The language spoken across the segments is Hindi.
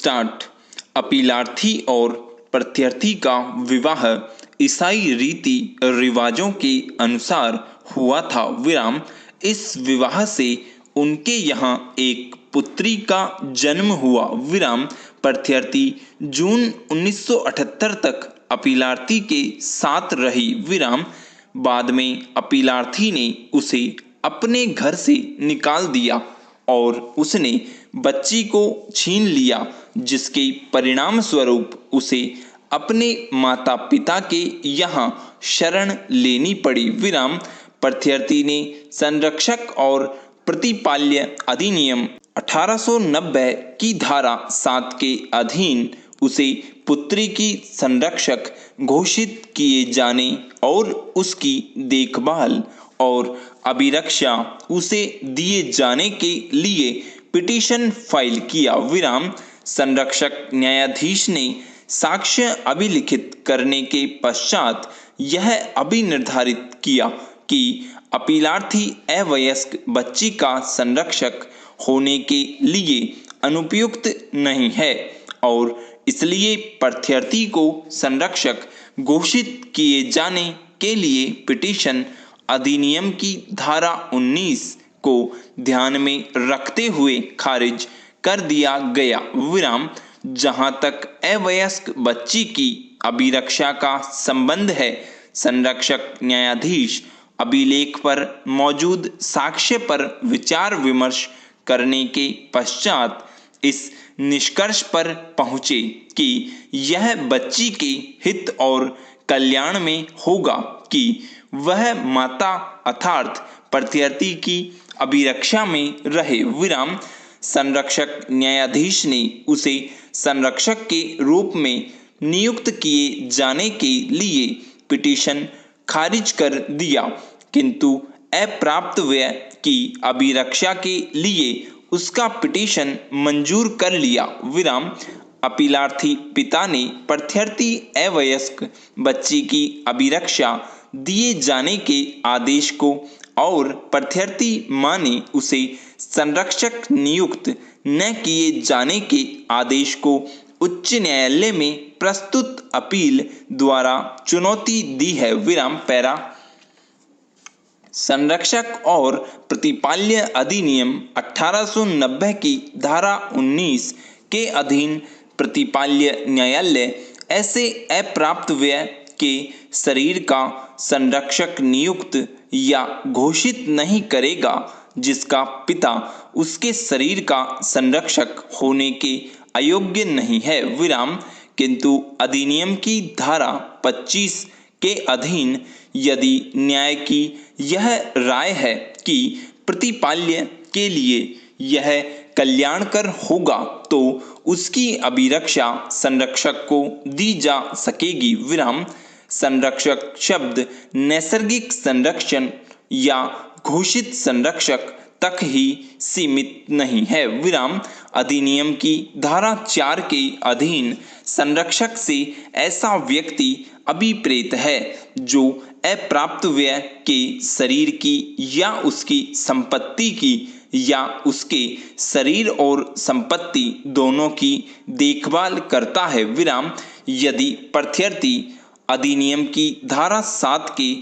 स्टार्ट। अपीलार्थी और प्रत्यार्थी का विवाह ईसाई रीति रिवाजों के अनुसार हुआ था। विराम इस विवाह से उनके यहाँ एक पुत्री का जन्म हुआ। विराम प्रत्यार्थी जून 1978 तक अपीलार्थी के साथ रही। विराम बाद में अपीलार्थी ने उसे अपने घर से निकाल दिया और उसने बच्ची को छीन लिया, जिसके परिणाम स्वरूप उसे अपने माता पिता के यहाँ शरण लेनी पड़ी। विराम प्रत्यार्थी ने संरक्षक और प्रतिपाल्य अधिनियम 1890 की धारा 7 के अधीन उसे पुत्री की संरक्षक घोषित किए जाने और उसकी देखभाल और अभिरक्षा उसे दिए जाने के लिए पिटीशन फाइल किया। विराम संरक्षक न्यायाधीश ने साक्ष्य अभिलिखित करने के पश्चात यह अभिनिर्धारित किया कि अपीलार्थी अवयस्क बच्ची का संरक्षक होने के लिए अनुपयुक्त नहीं है और इसलिए प्रत्यार्थी को संरक्षक घोषित किए जाने के लिए पिटीशन अधिनियम की धारा 19 को ध्यान में रखते हुए खारिज कर दिया गया। विराम जहां तक अवयस्क बच्ची की अभिरक्षा का संबंध है, संरक्षक न्यायाधीश अभिलेख पर मौजूद साक्ष्य पर विचार विमर्श करने के पश्चात इस निष्कर्ष पर पहुंचे कि यह बच्ची के हित और कल्याण में होगा कि वह माता अर्थात प्रत्यार्थी की अभिरक्षा में रहे। विराम संरक्षक न्यायाधीश ने उसे संरक्षक के रूप में नियुक्त किए जाने के लिए पिटीशन खारिज कर दिया, किंतु अप्राप्त व्यय की अभिरक्षा के लिए उसका पिटीशन मंजूर कर लिया। विराम अपीलार्थी पिता ने प्रत्यार्थी अवयस्क बच्ची की अभिरक्षा दिए जाने के आदेश को और प्रत्यार्थी मां ने उसे संरक्षक नियुक्त न किए जाने के आदेश को उच्च न्यायालय में प्रस्तुत अपील द्वारा चुनौती दी है। विराम पैरा संरक्षक और प्रतिपाल्य अधिनियम 1890 की धारा 19 के अधीन प्रतिपाल्य न्यायालय ऐसे अप्राप्त व्यय के शरीर का संरक्षक नियुक्त या घोषित नहीं करेगा जिसका पिता उसके शरीर का संरक्षक होने के अयोग्य नहीं है। विराम किंतु अधिनियम की धारा 25 के अधीन यदि न्याय की यह राय है कि प्रतिपाल्य के लिए यह कल्याणकर होगा तो उसकी अभिरक्षा संरक्षक को दी जा सकेगी। विराम संरक्षक शब्द नैसर्गिक संरक्षण या घोषित संरक्षक तक ही सीमित नहीं है। विराम अधिनियम की धारा 4 के अधीन संरक्षक से ऐसा व्यक्ति अभिप्रेत है जो अप्राप्त व्यय के शरीर की या उसकी संपत्ति की या उसके शरीर और संपत्ति दोनों की देखभाल करता है। विराम यदि प्रत्यार्थी अधिनियम की धारा 7 के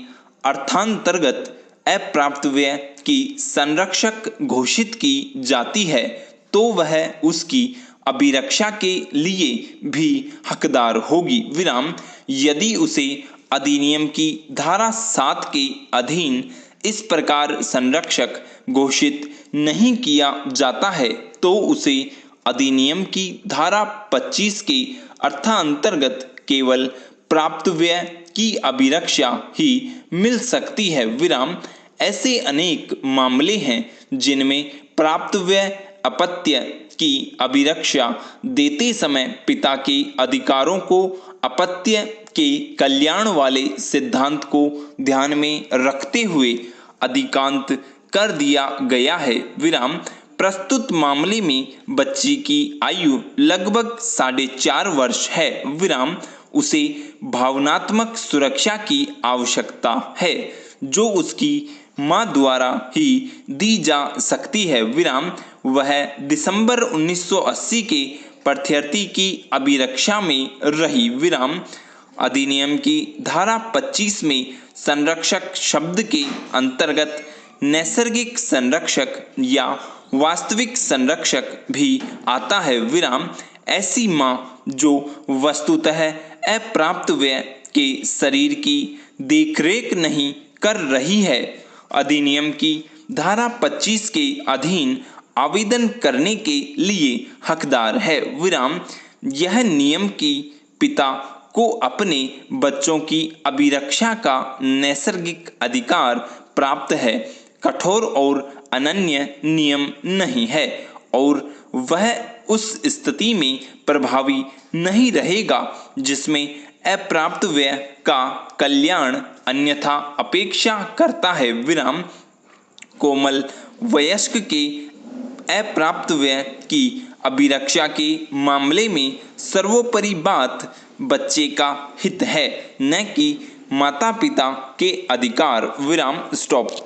अर्थांतर्गत अप्राप्त व्यय की संरक्षक घोषित की जाती है तो वह उसकी अभिरक्षा के लिए भी हकदार होगी। विराम यदि उसे अधिनियम की धारा 7 के अधीन इस प्रकार संरक्षक घोषित नहीं किया जाता है तो उसे अधिनियम की धारा 25 के अर्थांतर्गत केवल प्राप्त व्यय की अभिरक्षा ही मिल सकती है। विराम ऐसे अनेक मामले हैं जिनमें प्राप्त व्यय अपत्य की अभिरक्षा देते समय पिता के अधिकारों को अपत्य के कल्याण वाले सिद्धांत को ध्यान में रखते हुए अधिकांत कर दिया गया है। विराम प्रस्तुत मामले में बच्ची की आयु लगभग 4.5 वर्ष है। विराम उसे भावनात्मक सुरक्षा की आवश्यकता है जो उसकी मां द्वारा ही दी जा सकती है। विराम वह दिसंबर 1980 के प्रत्यर्थी की अभिरक्षा में रही विराम। अधिनियम की धारा 25 में संरक्षक शब्द के अंतर्गत नैसर्गिक संरक्षक या वास्तविक संरक्षक भी आता है विराम। ऐसी माँ जो वस्तुतः अप्राप्त व्यय के शरीर की देखरेख नहीं कर रही है, अधिनियम की धारा 25 के अधीन आवेदन करने के लिए हकदार है विराम। यह नियम की पिता को अपने बच्चों की अभिरक्षा का नैसर्गिक अधिकार प्राप्त है, कठोर और अनन्य नियम नहीं है और वह उस स्थिति में प्रभावी नहीं रहेगा जिसमें अप्राप्त व्यय का कल्याण अन्यथा अपेक्षा करता है विराम। कोमल वयस्क के अप्राप्त व्यय की अभिरक्षा के मामले में सर्वोपरि बात बच्चे का हित है, न कि माता पिता के अधिकार विराम। स्टॉप।